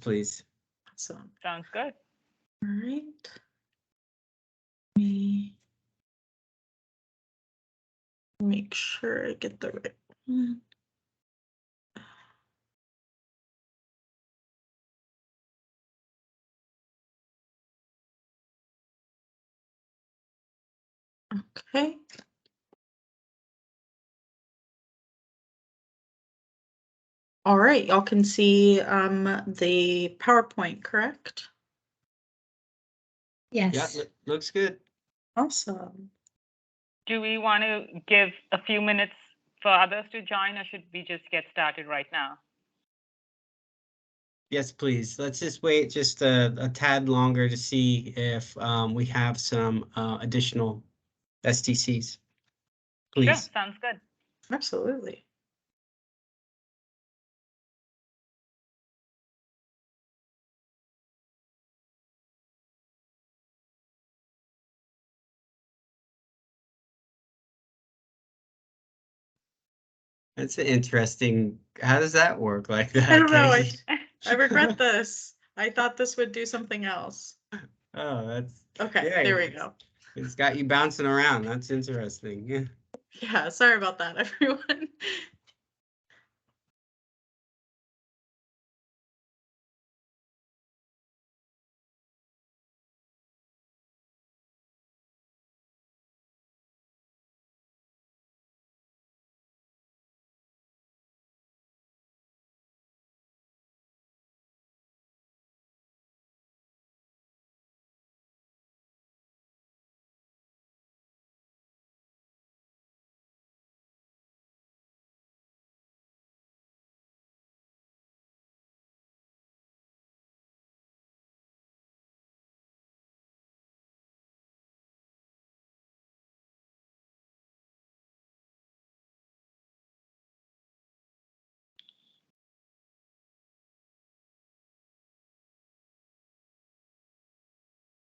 please. Awesome. Sounds good. All right. Let me make sure I get the right one. Okay. All right, y'all can see the PowerPoint, correct? Yes. Yeah, looks good. Awesome. Do we want to give a few minutes for others to join, or should we just get started right now? Yes, please. Let's just wait just a tad longer to see if we have some additional STCs. Please. Sure, sounds good. Absolutely. That's an interesting. How does that work like that? I don't know. Casey? I regret this. I thought this would do something else. Oh, that's Okay, yeah, there we go. It's got you bouncing around. That's interesting. Yeah. Yeah, sorry about that, everyone.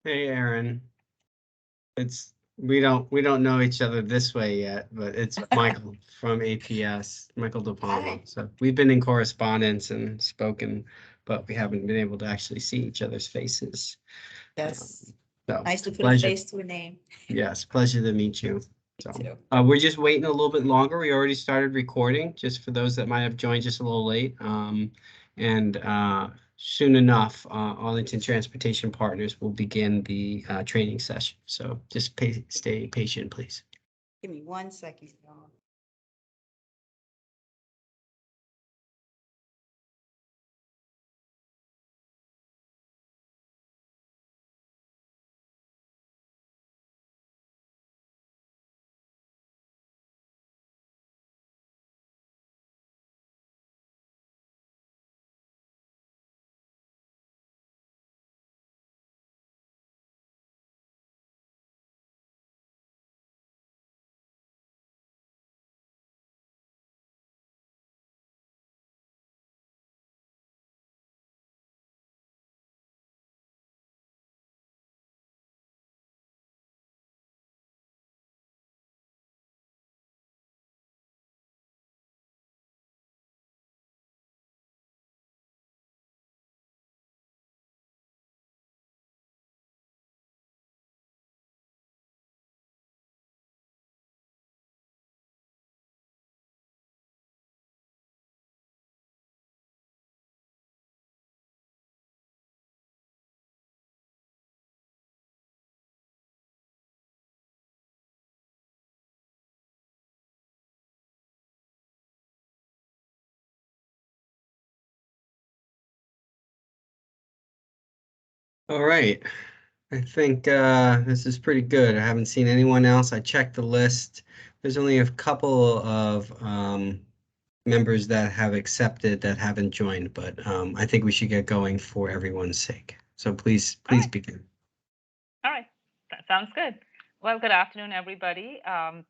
Hey, Aaron. We don't know each other this way yet, but it's Michael from APS, Michael De Palma. Hi. So we've been in correspondence and spoken, but we haven't been able to actually see each other's faces. Yes. So Nice to put a pleasure. face to a name. Yes, pleasure to meet you. So too. we're just waiting a little bit longer. We already started recording, just for those that might have joined just a little late. And soon enough, Arlington Transportation Partners will begin the training session. So just stay patient, please. Give me 1 second, y'all. All right. I think this is pretty good. I haven't seen anyone else. I checked the list. There's only a couple of members that have accepted that haven't joined, but I think we should get going for everyone's sake. So please right. begin. All right, that sounds good. Well, good afternoon, everybody. I'll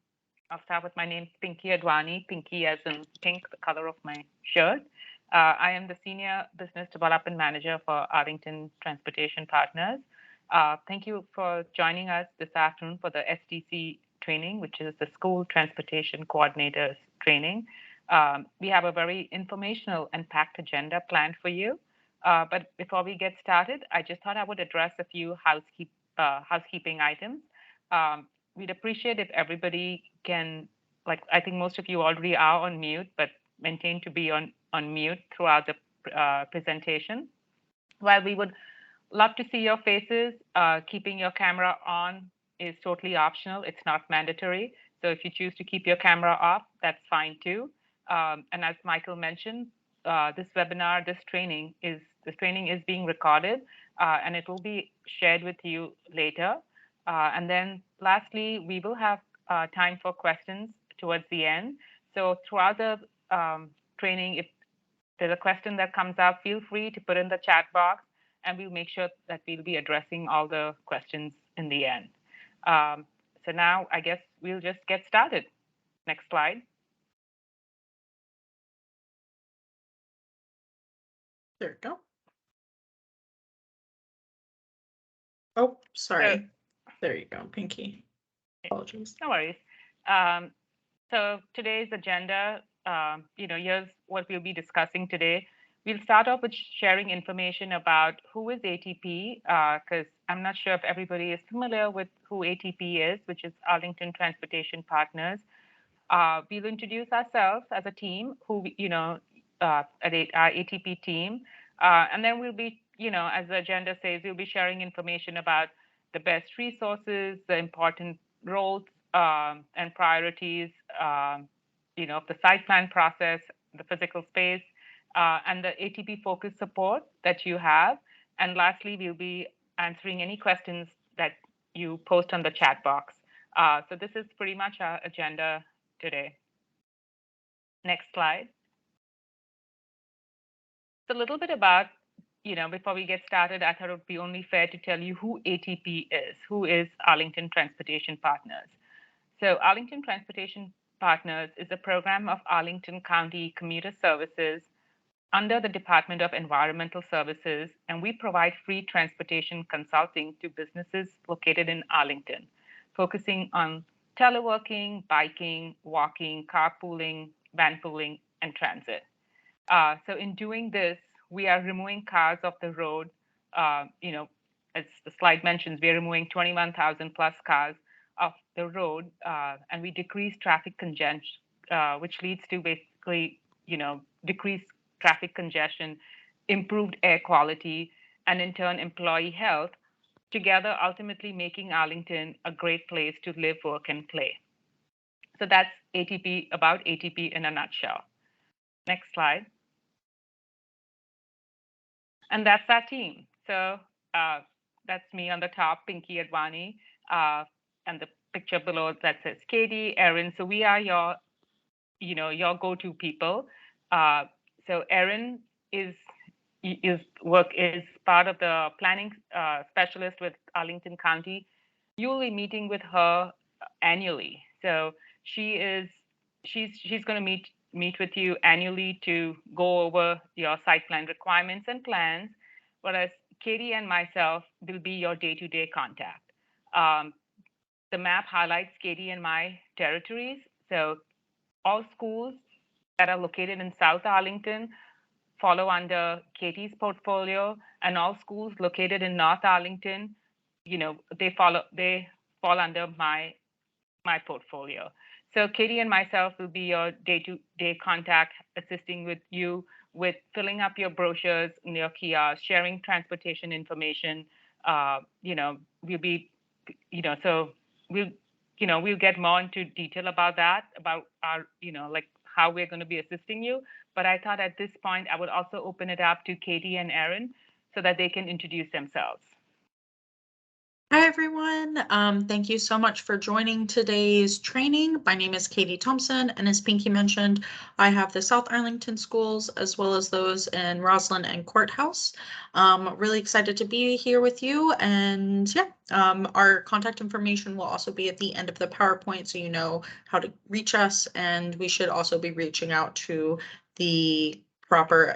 start with my name, Pinky Advani, Pinky as in pink, the color of my shirt. I am the Senior Business Development Manager for Arlington Transportation Partners. Thank you for joining us this afternoon for the STC training, which is the School Transportation Coordinators training. We have a very informational and packed agenda planned for you. But before we get started, I just thought I would address a few housekeeping items. We'd appreciate if everybody can, like, I think most of you already are on mute, but maintain to be on mute throughout the presentation. While we would love to see your faces, keeping your camera on is totally optional. It's not mandatory. So if you choose to keep your camera off, that's fine too. And as Michael mentioned, this training is being recorded, and it will be shared with you later. And then lastly, we will have time for questions towards the end. So throughout the training, if there's a question that comes up, feel free to put in the chat box, and we'll make sure that we'll be addressing all the questions in the end. So now I guess we'll just get started. Next slide. There we go. Oh, sorry. There you go, Pinky. Apologies. No worries. So today's agenda, here's what we'll be discussing today. We'll start off with sharing information about who is ATP, because I'm not sure if everybody is familiar with who ATP is, which is Arlington Transportation Partners. We'll introduce ourselves as a team, our ATP team, and then we'll be, as the agenda says, we'll be sharing information about the best resources, the important roles and priorities, of the site plan process, the physical space, and the ATP focus support that you have. And lastly, we'll be answering any questions that you post on the chat box. So this is pretty much our agenda today. Next slide. So a little bit about, before we get started, I thought it would be only fair to tell you who ATP is, who is Arlington Transportation Partners. So Arlington Transportation Partners is a program of Arlington County Commuter Services under the Department of Environmental Services, and we provide free transportation consulting to businesses located in Arlington, focusing on teleworking, biking, walking, carpooling, vanpooling, and transit. So in doing this, we are removing cars off the road. As the slide mentions, we are removing 21,000 plus cars off the road, and we decrease traffic congestion, which leads to basically, decreased traffic congestion, improved air quality, and in turn, employee health, together ultimately making Arlington a great place to live, work, and play. So that's about ATP in a nutshell. Next slide. And that's our team. So that's me on the top, Pinky Advani, and the picture below that says Katie, Erin. So we are your go-to people. So Erin is part of the planning specialist with Arlington County. You'll be meeting with her annually. So she's going to meet with you annually to go over your site plan requirements and plans, whereas Katie and myself will be your day-to-day contact. The map highlights Katie and my territories. So all schools that are located in South Arlington follow under Katie's portfolio, and all schools located in North Arlington, they fall under my portfolio. So Katie and myself will be your day-to-day contact, assisting with you with filling up your brochures in your kiosks, sharing transportation information. We'll be, so we'll get more into detail about that, about our, how we're going to be assisting you. But I thought at this point, I would also open it up to Katie and Erin so that they can introduce themselves. Hi, everyone. Thank you so much for joining today's training. My name is Katie Thompson, and as Pinky mentioned, I have the South Arlington schools as well as those in Roslyn and Courthouse. Really excited to be here with you, and yeah, our contact information will also be at the end of the PowerPoint, so you know how to reach us, and we should also be reaching out to the proper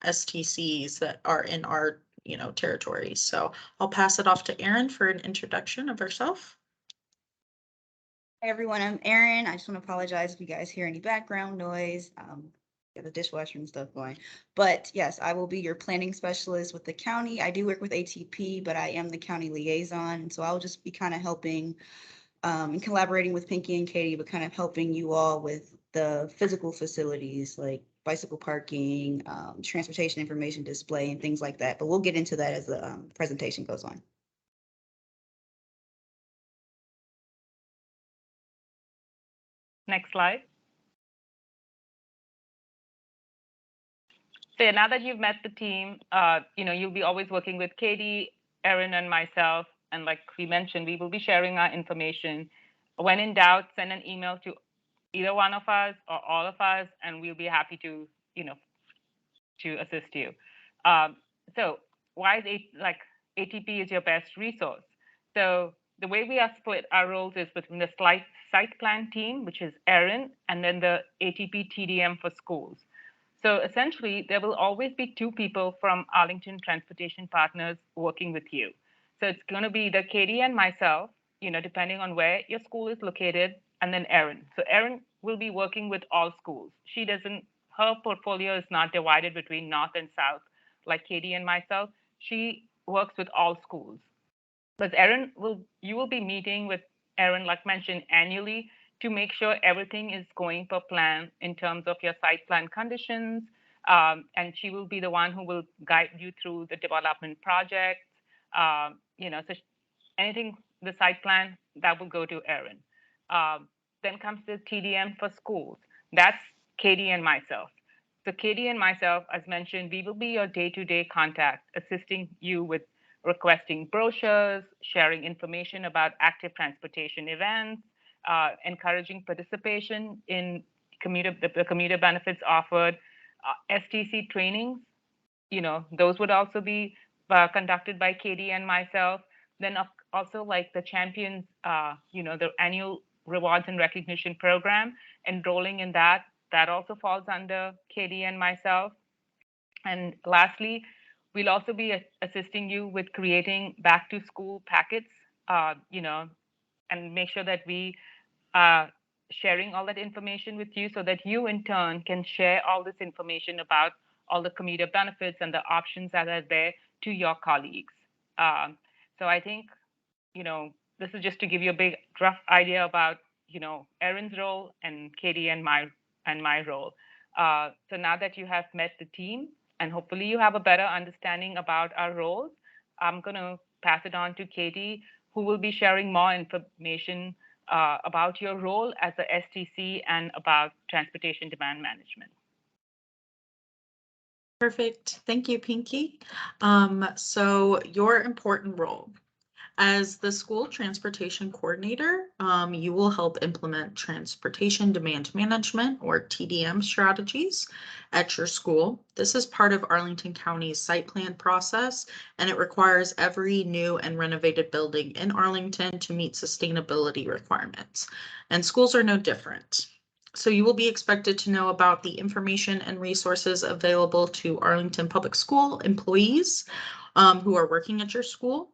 STCs that are in our territories. So I'll pass it off to Erin for an introduction of herself. Hi everyone, I'm Erin. I just want to apologize if you guys hear any background noise. get the dishwasher and stuff going. But yes, I will be your planning specialist with the county. I do work with ATP, but I am the county liaison. And so I'll just be kind of helping and collaborating with Pinky and Katie, but kind of helping you all with the physical facilities like bicycle parking, transportation information display, and things like that. But we'll get into that as the presentation goes on. Next slide. So now that you've met the team, you'll be always working with Katie, Erin, and myself. And like we mentioned, we will be sharing our information. When in doubt, send an email to either one of us or all of us, and we'll be happy to, to assist you. So why is ATP is your best resource? So the way we are split our roles is between the site plan team, which is Erin, and then the ATP TDM for schools. So essentially, there will always be two people from Arlington Transportation Partners working with you. So it's going to be either Katie and myself, depending on where your school is located, and then Erin. So Erin will be working with all schools. Her portfolio is not divided between North and South like Katie and myself. She works with all schools. But you will be meeting with Erin, like mentioned, annually to make sure everything is going per plan in terms of your site plan conditions. And she will be the one who will guide you through the development project. So anything, the site plan, that will go to Erin. Then comes the TDM for schools. That's Katie and myself. So Katie and myself, as mentioned, we will be your day-to-day contact, assisting you with requesting brochures, sharing information about active transportation events, encouraging participation in the commuter benefits offered, STC trainings. Those would also be conducted by Katie and myself. Then also like the champions, the annual rewards and recognition program, enrolling in that also falls under Katie and myself. And lastly, we'll also be assisting you with creating back to school packets, and make sure that we are sharing all that information with you so that you in turn can share all this information about all the commuter benefits and the options that are there to your colleagues. So I think, this is just to give you a big rough idea about, Erin's role and Katie and my role. So now that you have met the team and hopefully you have a better understanding about our roles, I'm going to pass it on to Katie, who will be sharing more information about your role as a STC and about transportation demand management. Perfect. Thank you, Pinky. So your important role. As the school transportation coordinator, you will help implement transportation demand management or TDM strategies at your school. This is part of Arlington County's site plan process, and it requires every new and renovated building in Arlington to meet sustainability requirements. And schools are no different. So you will be expected to know about the information and resources available to Arlington Public School employees who are working at your school.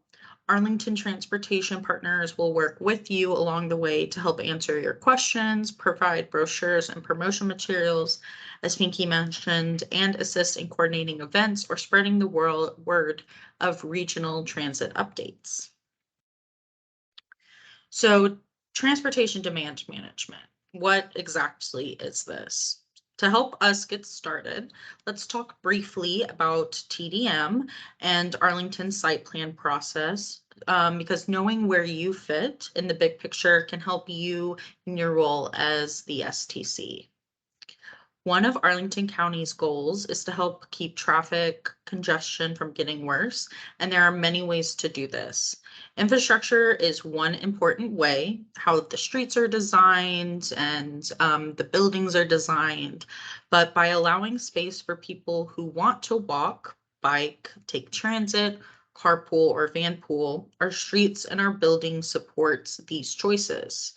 Arlington Transportation Partners will work with you along the way to help answer your questions, provide brochures and promotion materials, as Pinky mentioned, and assist in coordinating events or spreading the word of regional transit updates. So, transportation demand management. What exactly is this? To help us get started, let's talk briefly about TDM and Arlington site plan process, because knowing where you fit in the big picture can help you in your role as the STC. One of Arlington County's goals is to help keep traffic congestion from getting worse, and there are many ways to do this. Infrastructure is one important way, how the streets are designed and the buildings are designed, but by allowing space for people who want to walk, bike, take transit, carpool, or vanpool, our streets and our buildings supports these choices.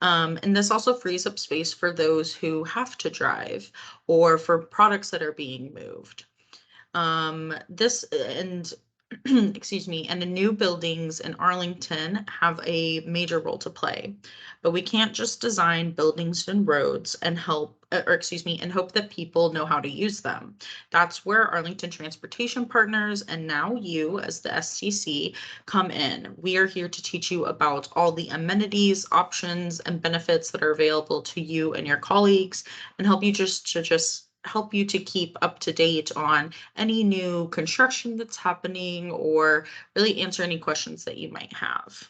And this also frees up space for those who have to drive or for products that are being moved. Excuse me, and the new buildings in Arlington have a major role to play, but we can't just design buildings and roads and help or excuse me, and hope that people know how to use them. That's where Arlington Transportation Partners and now you as the STC come in. We are here to teach you about all the amenities, options, and benefits that are available to you and your colleagues, and help you help you to keep up to date on any new construction that's happening, or really answer any questions that you might have.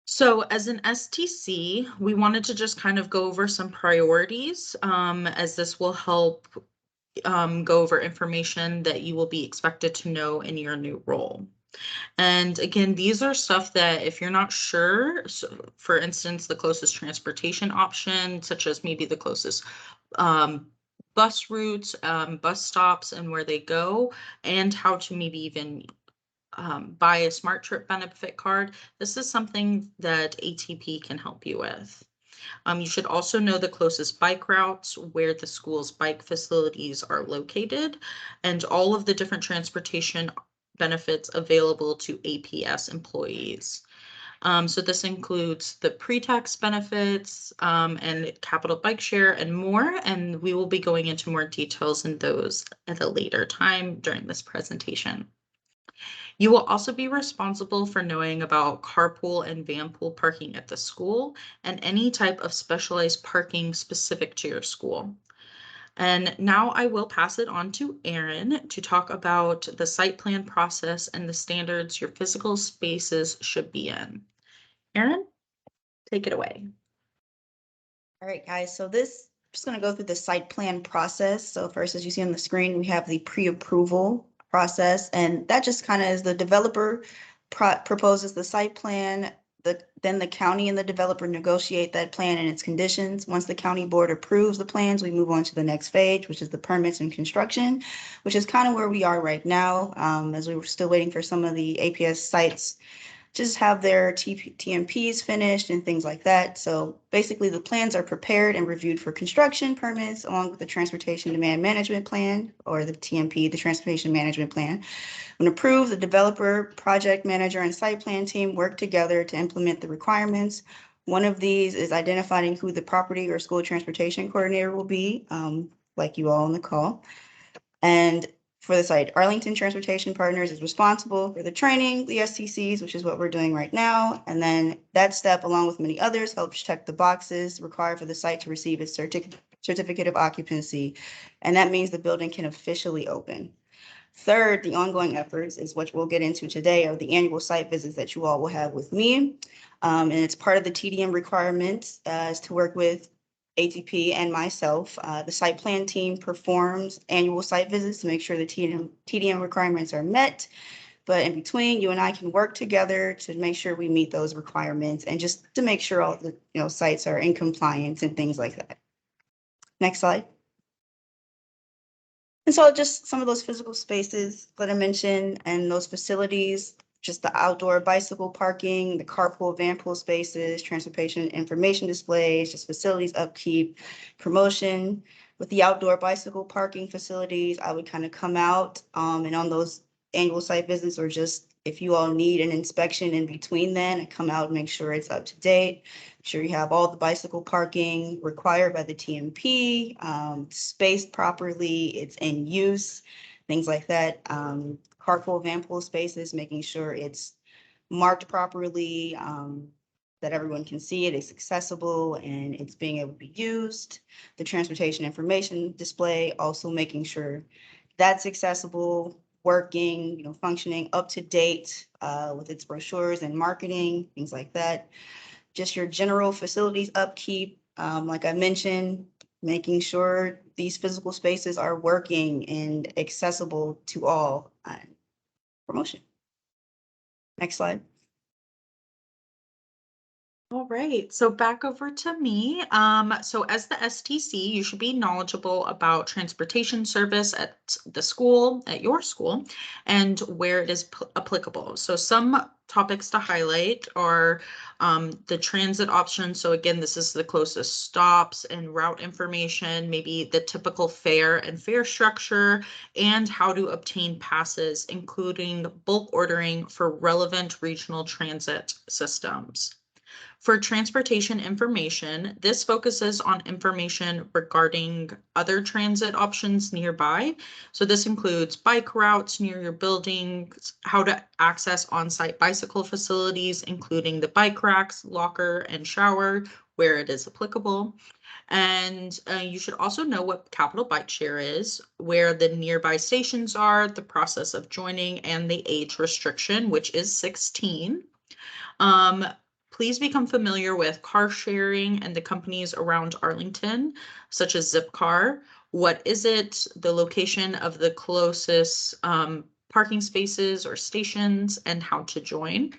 So as an STC, we wanted to just kind of go over some priorities, as this will help go over information that you will be expected to know in your new role. And again, these are stuff that if you're not sure, so for instance, the closest transportation option, such as maybe the closest bus routes, bus stops and where they go, and how to maybe even buy a Smart Trip benefit card. This is something that ATP can help you with. You should also know the closest bike routes, where the school's bike facilities are located, and all of the different transportation benefits available to APS employees. So this includes the pre-tax benefits and capital bike share and more, and we will be going into more details in those at a later time during this presentation. You will also be responsible for knowing about carpool and vanpool parking at the school and any type of specialized parking specific to your school. And now I will pass it on to Erin to talk about the site plan process and the standards your physical spaces should be in. Erin, take it away. All right, guys, so this, I'm just going to go through the site plan process. So first, as you see on the screen, we have the pre-approval process, and that just kind of is the developer proposes the site plan, then the county and the developer negotiate that plan and its conditions. Once the county board approves the plans, we move on to the next phase, which is the permits and construction, which is kind of where we are right now, as we were still waiting for some of the APS sites just have their TMPs finished and things like that. So basically the plans are prepared and reviewed for construction permits along with the Transportation Demand Management Plan, or the TMP, the Transportation Management Plan. When approved, the developer, project manager, and site plan team work together to implement the requirements. One of these is identifying who the property or school transportation coordinator will be, like you all on the call. And for the site, Arlington Transportation Partners is responsible for the training, the STCs, which is what we're doing right now. And then that step, along with many others, helps check the boxes required for the site to receive its certificate of occupancy. And that means the building can officially open. Third, the ongoing efforts is what we'll get into today, are the annual site visits that you all will have with me. And it's part of the TDM requirements is to work with ATP and myself. The site plan team performs annual site visits to make sure the TDM requirements are met. But in between, you and I can work together to make sure we meet those requirements and just to make sure all the sites are in compliance and things like that. Next slide. And so just some of those physical spaces that I mentioned and those facilities, just the outdoor bicycle parking, the carpool, vanpool spaces, transportation information displays, just facilities upkeep, promotion. With the outdoor bicycle parking facilities, I would kind of come out and on those annual site visits, or just if you all need an inspection in between then, I come out and make sure it's up to date. Make sure you have all the bicycle parking required by the TMP, spaced properly, it's in use, things like that. Carpool, vanpool spaces, making sure it's marked properly, that everyone can see it, it's accessible, and it's being able to be used. The transportation information display, also making sure that's accessible, working, functioning, up to date with its brochures and marketing, things like that. Just your general facilities upkeep, like I mentioned, making sure these physical spaces are working and accessible to all. Promotion. Next slide. All right, so back over to me. So as the STC, you should be knowledgeable about transportation service at the school, at your school, and where it is applicable. So some topics to highlight are the transit options. So again, this is the closest stops and route information, maybe the typical fare and fare structure, and how to obtain passes, including bulk ordering for relevant regional transit systems. For transportation information, this focuses on information regarding other transit options nearby. So this includes bike routes near your buildings, how to access on-site bicycle facilities, including the bike racks, locker, and shower, where it is applicable. And you should also know what Capital Bike Share is, where the nearby stations are, the process of joining, and the age restriction, which is 16. Please become familiar with car sharing and the companies around Arlington, such as Zipcar. What is it? The location of the closest parking spaces or stations, and how to join.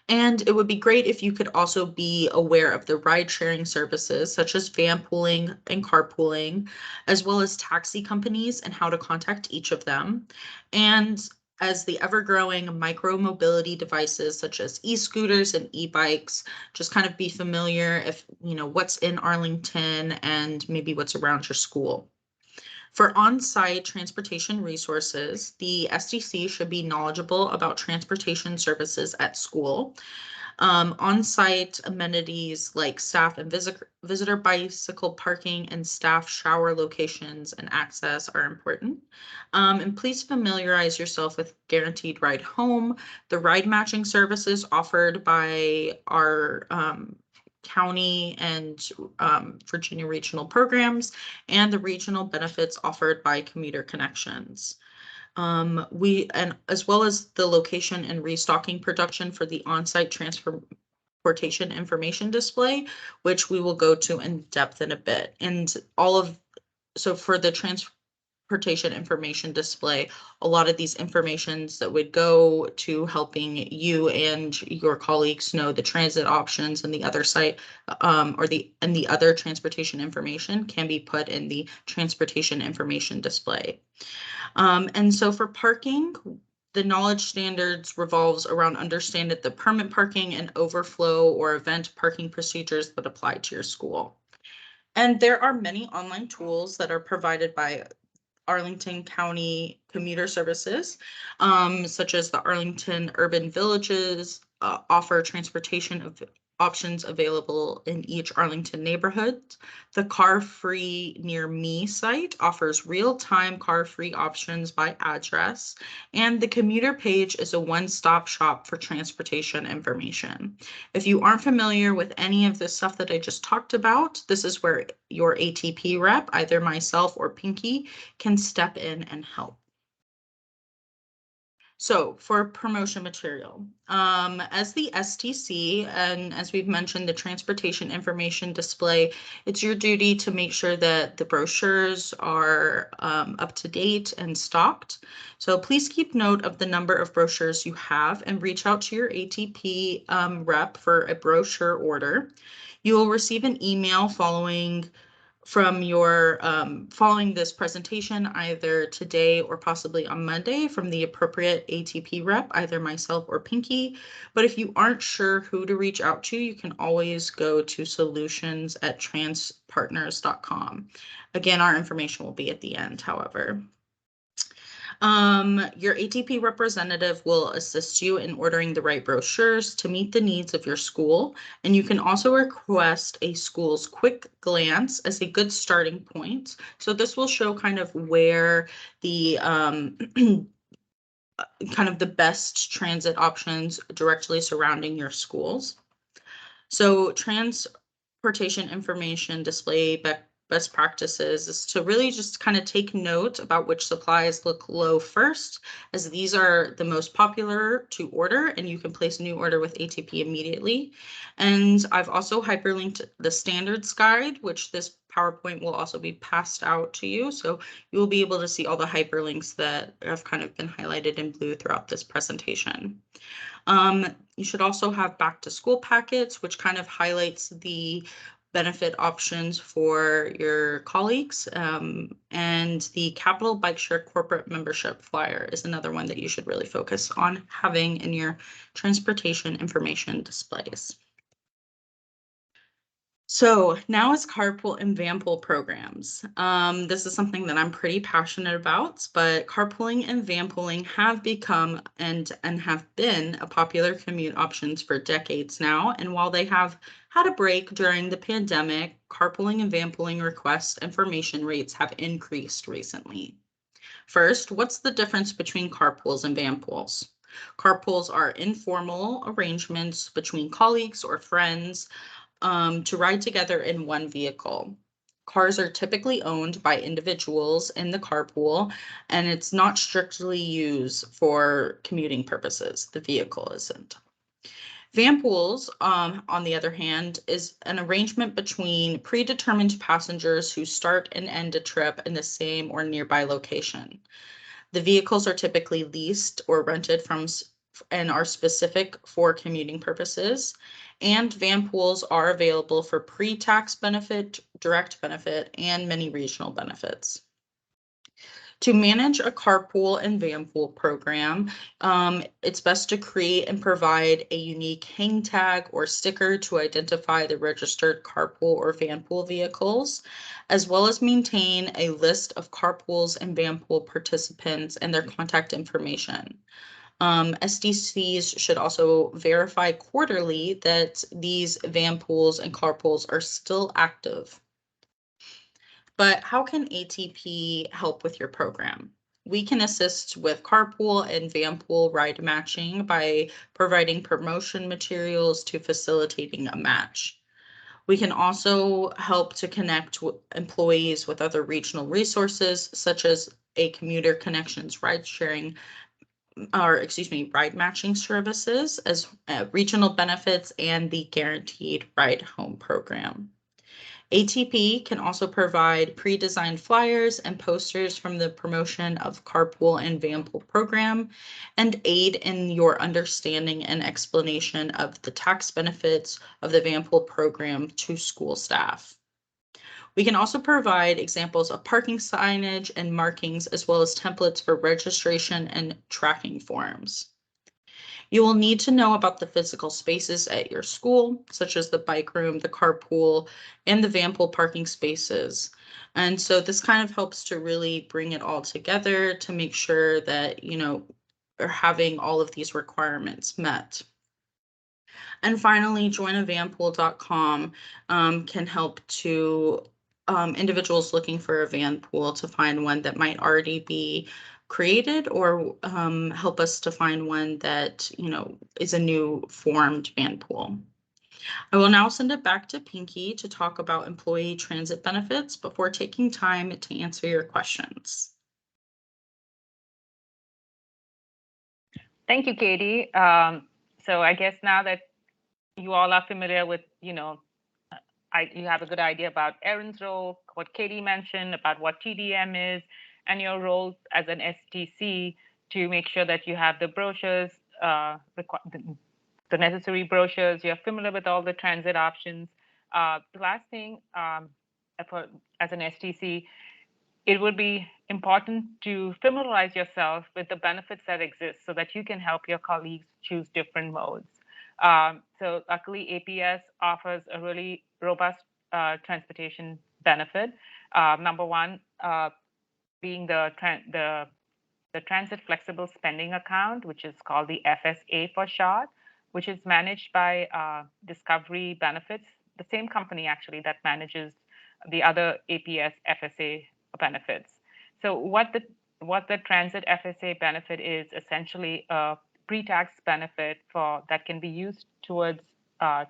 And it would be great if you could also be aware of the ride sharing services such as van pooling and carpooling, as well as taxi companies and how to contact each of them. And as the ever-growing micro-mobility devices such as e-scooters and e-bikes, just kind of be familiar if you know what's in Arlington and maybe what's around your school. For on-site transportation resources, the SDC should be knowledgeable about transportation services at school. On-site amenities like staff and visitor bicycle parking and staff shower locations and access are important. And please familiarize yourself with Guaranteed Ride Home, the ride matching services offered by our county and Virginia regional programs, and the regional benefits offered by Commuter Connections. And as well as the location and restocking production for the on-site transportation information display, which we will go to in depth in a bit. And so for the transportation information display, a lot of these informations that would go to helping you and your colleagues know the transit options and the other site and the other transportation information can be put in the transportation information display. And so for parking, the knowledge standards revolves around understanding the permit parking and overflow or event parking procedures that apply to your school. And there are many online tools that are provided by Arlington County Commuter Services, such as the Arlington Urban Villages, offer transportation options available in each Arlington neighborhood. The Car Free Near Me site offers real-time car-free options by address, and the commuter page is a one-stop shop for transportation information. If you aren't familiar with any of the stuff that I just talked about, this is where your ATP rep, either myself or Pinky, can step in and help. So for promotion material, as the STC, and as we've mentioned, the transportation information display, it's your duty to make sure that the brochures are up to date and stocked. So please keep note of the number of brochures you have and reach out to your ATP rep for a brochure order. You will receive an email following this presentation either today or possibly on Monday from the appropriate ATP rep, either myself or Pinky. But if you aren't sure who to reach out to, you can always go to solutions@transpartners.com. Again, our information will be at the end, however. Your ATP representative will assist you in ordering the right brochures to meet the needs of your school, and you can also request a school's quick glance as a good starting point. So this will show kind of where the kind of the best transit options directly surrounding your schools. So transportation information display best practices is to really just kind of take note about which supplies look low first, as these are the most popular to order, and you can place a new order with ATP immediately. And I've also hyperlinked the standards guide, which this PowerPoint will also be passed out to you. So you will be able to see all the hyperlinks that have kind of been highlighted in blue throughout this presentation. You should also have back to school packets, which kind of highlights the benefit options for your colleagues. And the Capital Bike Share corporate membership flyer is another one that you should really focus on having in your transportation information displays. So now is carpool and vanpool programs. This is something that I'm pretty passionate about, but carpooling and vanpooling have become and have been a popular commute options for decades now. And while they have had a break during the pandemic, carpooling and vanpooling request information rates have increased recently. First, what's the difference between carpools and vanpools? Carpools are informal arrangements between colleagues or friends to ride together in one vehicle. Cars are typically owned by individuals in the carpool, and it's not strictly used for commuting purposes. The vehicle isn't. Van pools, on the other hand, is an arrangement between predetermined passengers who start and end a trip in the same or nearby location. The vehicles are typically leased or rented from and are specific for commuting purposes. And van pools are available for pre-tax benefit, direct benefit, and many regional benefits. To manage a carpool and vanpool program, it's best to create and provide a unique hang tag or sticker to identify the registered carpool or vanpool vehicles, as well as maintain a list of carpools and vanpool participants and their contact information. SDCs should also verify quarterly that these vanpools and carpools are still active. But how can ATP help with your program? We can assist with carpool and vanpool ride matching by providing promotion materials to facilitating a match. We can also help to connect employees with other regional resources, such as a commuter connections ride sharing, ride matching services, as regional benefits, and the guaranteed ride home program. ATP can also provide pre-designed flyers and posters from the promotion of carpool and vanpool program and aid in your understanding and explanation of the tax benefits of the vanpool program to school staff. We can also provide examples of parking signage and markings, as well as templates for registration and tracking forms. You will need to know about the physical spaces at your school, such as the bike room, the carpool, and the vanpool parking spaces. And so this kind of helps to really bring it all together to make sure that, are having all of these requirements met. And finally, joinavanpool.com can help to individuals looking for a van pool to find one that might already be created, or help us to find one that, is a new formed van pool. I will now send it back to Pinky to talk about employee transit benefits before taking time to answer your questions. Thank you, Katie. So I guess now that you all are familiar with, you have a good idea about Erin's role, what Katie mentioned about what TDM is, and your role as an STC to make sure that you have the brochures, the necessary brochures, you're familiar with all the transit options. The last thing, as an STC, it would be important to familiarize yourself with the benefits that exist so that you can help your colleagues choose different modes. So luckily, APS offers a really robust transportation benefit. Number one, being the Transit Flexible Spending Account, which is called the FSA for short, which is managed by Discovery Benefits, the same company actually that manages the other APS FSA benefits. So what the Transit FSA benefit is essentially a pre-tax benefit that can be used towards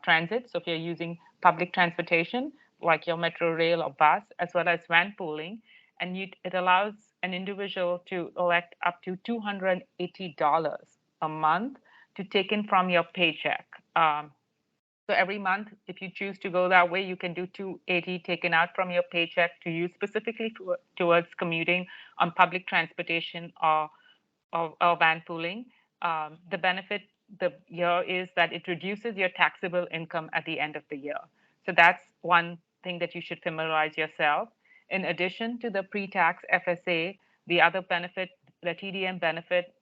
transit. So if you're using public transportation, like your metro rail or bus, as well as van pooling, and it allows an individual to elect up to $280 a month to take in from your paycheck. So every month, if you choose to go that way, you can do $280 taken out from your paycheck to use specifically towards commuting on public transportation or van pooling. The benefit the year is that it reduces your taxable income at the end of the year. So that's one thing that you should familiarize yourself. In addition to the pre-tax FSA, the other benefit, the TDM benefit,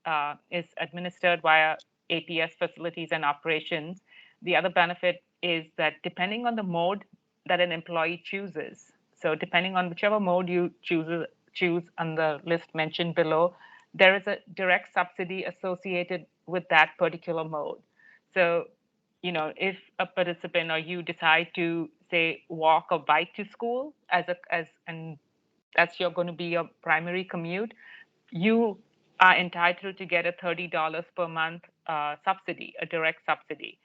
is administered via APS facilities and operations. The other benefit is that depending on the mode that an employee chooses. So depending on whichever mode you choose on the list mentioned below, there is a direct subsidy associated with that particular mode. So, if a participant or you decide to say walk or bike to school and that's going to be your primary commute, you are entitled to get a $30 per month subsidy, a direct subsidy.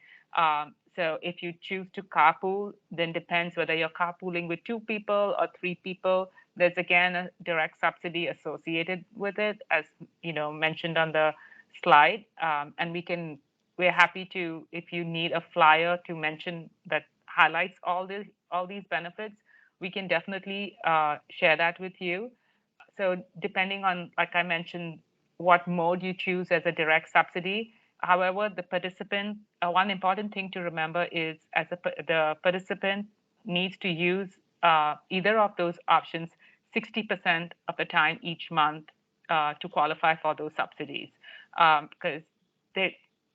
So if you choose to carpool, then depends whether you're carpooling with 2 people or 3 people. There's again a direct subsidy associated with it, as mentioned on the slide. And we're happy to, if you need a flyer to mention that highlights all these benefits, we can definitely share that with you. So depending on, like I mentioned, what mode you choose as a direct subsidy. However, the participant, one important thing to remember is the participant needs to use either of those options 60% of the time each month to qualify for those subsidies. Because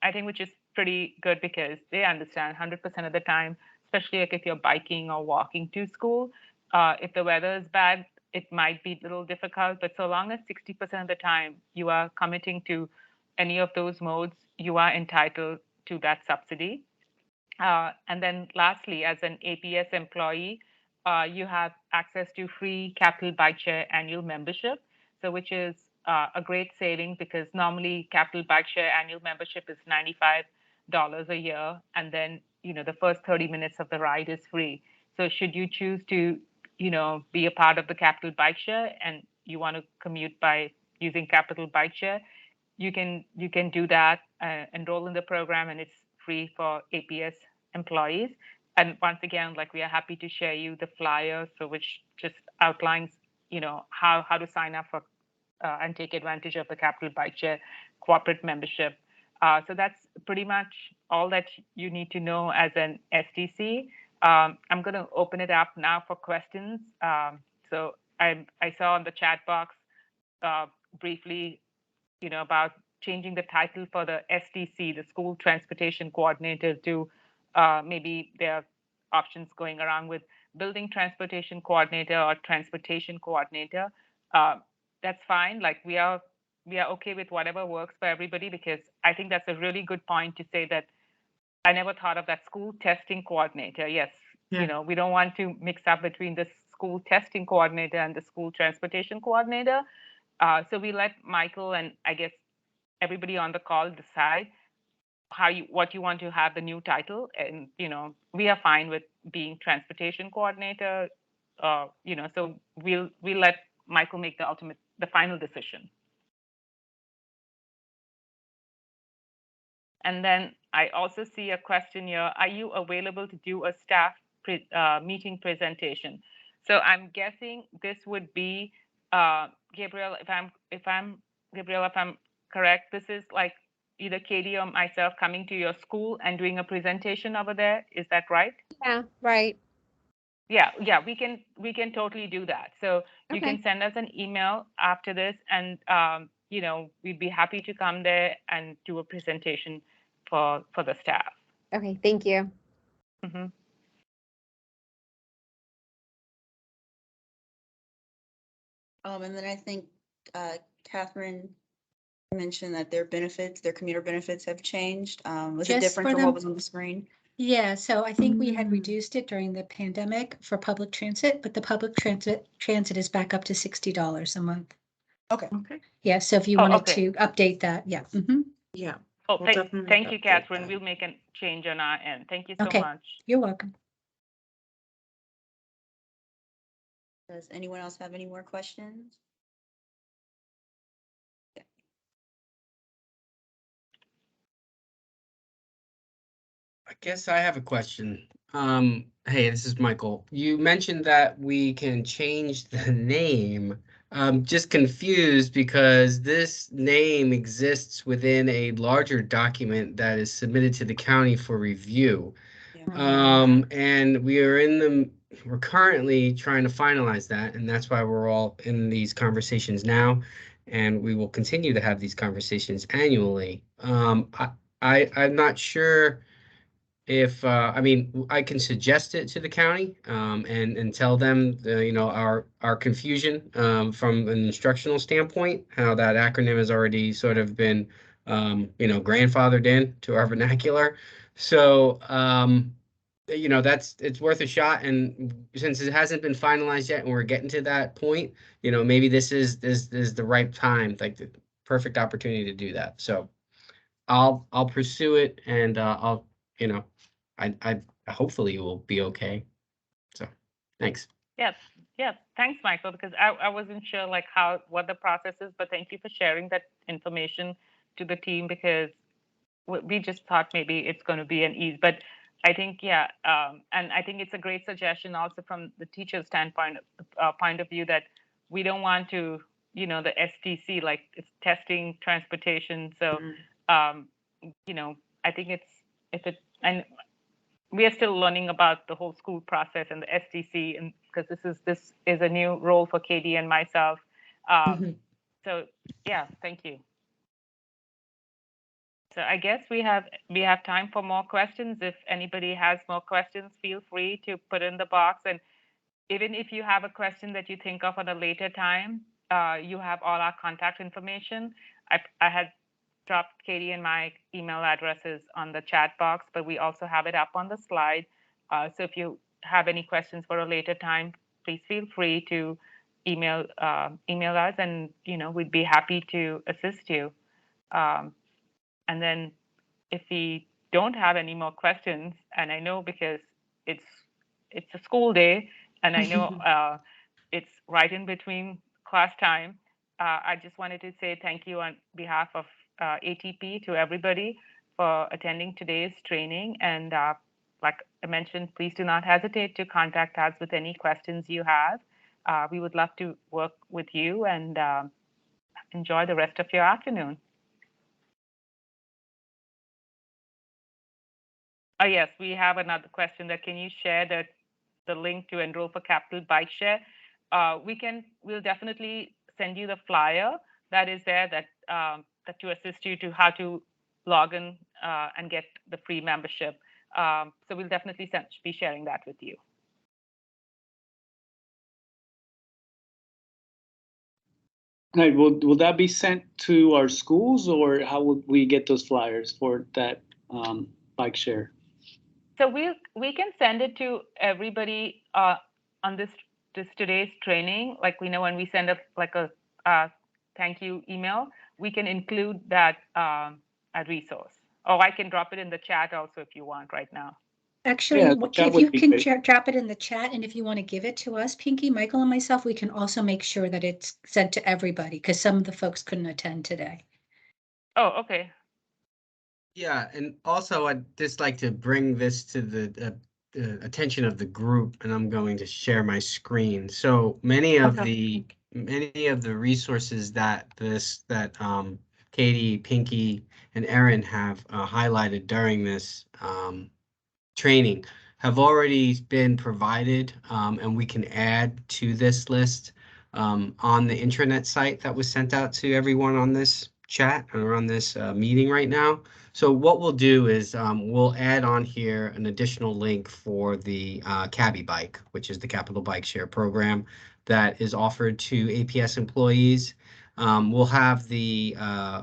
I think, which is pretty good because they understand 100% of the time, especially like if you're biking or walking to school, if the weather is bad, it might be a little difficult, but so long as 60% of the time you are committing to any of those modes, you are entitled to that subsidy. And then lastly, as an APS employee, you have access to free Capital Bike Share annual membership, so which is a great saving because normally Capital Bike Share annual membership is $95 a year, and then the first 30 minutes of the ride is free. So should you choose to be a part of the Capital Bike Share and you want to commute by using Capital Bike Share, you can do that, enroll in the program, and it's free for APS employees. And once again, like, we are happy to share you the flyer, so which just outlines how to sign up for and take advantage of the Capital Bike Share corporate membership. So that's pretty much all that you need to know as an STC. I'm going to open it up now for questions. So I saw in the chat box briefly, about changing the title for the STC, the School Transportation Coordinator, to maybe there are options going around with Building Transportation Coordinator or Transportation Coordinator. That's fine. Like, we are okay with whatever works for everybody, because I think that's a really good point to say that I never thought of that school testing coordinator. Yes, Yeah. we don't want to mix up between the school testing coordinator and the school transportation coordinator. So we let Michael and I guess everybody on the call decide what you want to have the new title, and we are fine with being transportation coordinator. So we'll let Michael make the final decision. And then I also see a question here: are you available to do a staff meeting presentation? So I'm guessing this would be Gabriel. If I'm correct, this is like either Katie or myself coming to your school and doing a presentation over there. Is that right? Yeah, right. Yeah, we can totally do that. So you Okay. can send us an email after this, and we'd be happy to come there and do a presentation for the staff. Okay, thank you. Mm-hmm. And then I think Catherine mentioned that their commuter benefits have changed. Was it Just different for from the- what was on the screen? Yeah, so I think we had Mm. reduced it during the pandemic for public transit, but the public transit is back up to $60 a month. Okay. Okay. Yeah, so if you Oh, wanted okay. to update that, yeah. Yeah. Oh, We'll thank definitely you, update Catherine. that. We'll make a change on our end. Thank you so Okay. much. You're welcome. Does anyone else have any more questions? I guess I have a question. Hey, this is Michael. You mentioned that we can change the name. I'm just confused because this name exists within a larger document that is submitted to the county for review. Yeah. And we're currently trying to finalize that, and that's why we're all in these conversations now, and we will continue to have these conversations annually. I'm not sure if I mean, I can suggest it to the county and tell them our confusion from an instructional standpoint, how that acronym has already sort of been grandfathered in to our vernacular. So it's worth a shot. And since it hasn't been finalized yet, and we're getting to that point, maybe this is the right time, like the perfect opportunity to do that. So I'll pursue it, and I'll you know I hopefully it will be okay. So thanks. Yes, yes. Thanks, Michael, because I wasn't sure like what the process is, but thank you for sharing that information to the team, because we just thought maybe it's going to be an ease. But I think, yeah, and I think it's a great suggestion also from the teacher's standpoint, point of view, that we don't want to, the STC, like it's testing transportation. So, I think and we are still learning about the whole school process and the STC, and because this is a new role for Katie and myself. So yeah, thank you. So I guess we have time for more questions. If anybody has more questions, feel free to put in the box. And even if you have a question that you think of at a later time, you have all our contact information. I had dropped Katie and my email addresses on the chat box, but we also have it up on the slide. So if you have any questions for a later time, please feel free to email us, and we'd be happy to assist you. And then if we don't have any more questions, and I know because it's a school day, and I know it's right in between class time, I just wanted to say thank you on behalf of ATP to everybody for attending today's training. And like I mentioned, please do not hesitate to contact us with any questions you have. We would love to work with you, and enjoy the rest of your afternoon. Oh, yes, we have another question that can you share the link to enroll for Capital Bike Share? We'll definitely send you the flyer that is there that to assist you to how to log in and get the free membership. So we'll definitely be sharing that with you. Right. Will that be sent to our schools, or how would we get those flyers for that bike share? So we can send it to everybody on this today's training. Like we know when we send a thank you email, we can include that a resource. Or I can drop it in the chat also if you want right now. Actually, Yeah, if you can drop it in the chat, and if you want to give it to us, Pinky, Michael, and myself, we can also make sure that it's sent to everybody, because some of the folks couldn't attend today. Oh, okay. Yeah, and also I'd just like to bring this to the attention of the group, and I'm going to share my screen. So many of the resources that Katie, Pinky, and Erin have highlighted during this training have already been provided, and we can add to this list on the intranet site that was sent out to everyone on this chat or on this meeting right now. So what we'll do is we'll add on here an additional link for the Cabby Bike, which is the Capital Bike Share program that is offered to APS employees. We'll have the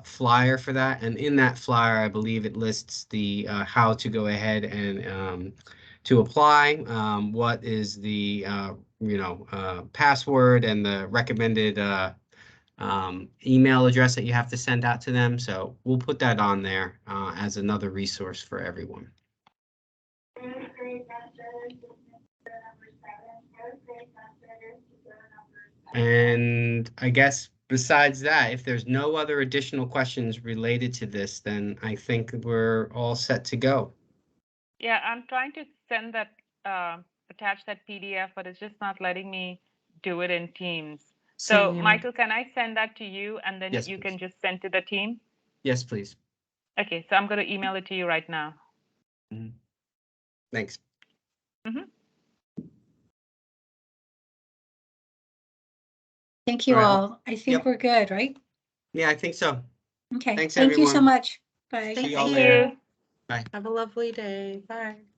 flyer for that, and in that flyer, I believe it lists the how to go ahead and to apply, what is the password and the recommended email address that you have to send out to them. So we'll put that on there as another resource for everyone. And I guess besides that, if there's no other additional questions related to this, then I think we're all set to go. Yeah, I'm trying to send that, attach that PDF, but it's just not letting me do it in Teams. So Michael, can I send that to you, and then you can just send to the team? Yes, please. Okay, so I'm going to email it to you right now. Mm-hmm. Thanks. Mm-hmm. Thank you all. I think we're good, right? Yeah, I think so. Okay. Thanks, Thank everyone. you so much. Bye. See y'all Thank later. you. Have a lovely day. Bye.